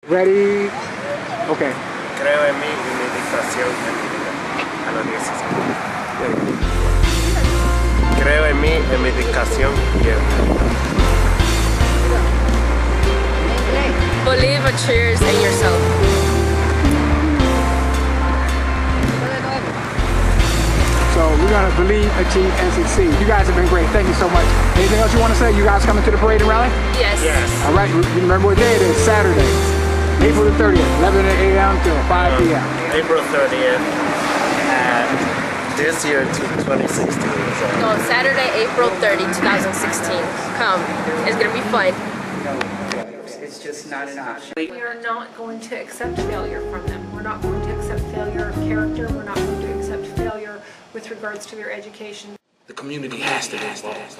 Ready? Okay. Creo en mí y mi dedicación a los 16. Creo en mí, en mi dedicación y Believe a cheers in yourself. So we're gonna believe, achieve, and succeed. You guys have been great. Thank you so much. Anything else you want to say? You guys coming to the parade and rally? Yes. Yes. All right. You remember what day it is? Saturday, April the 30th, 11 a.m. till 5 p.m. April 30th, this year to 2016. No, Saturday, April 30, 2016. Come. It's gonna be fun. It's just not an option. We are not going to accept failure from them. We're not going to accept failure of character. We're not going to accept failure with regards to their education. The community has to be involved.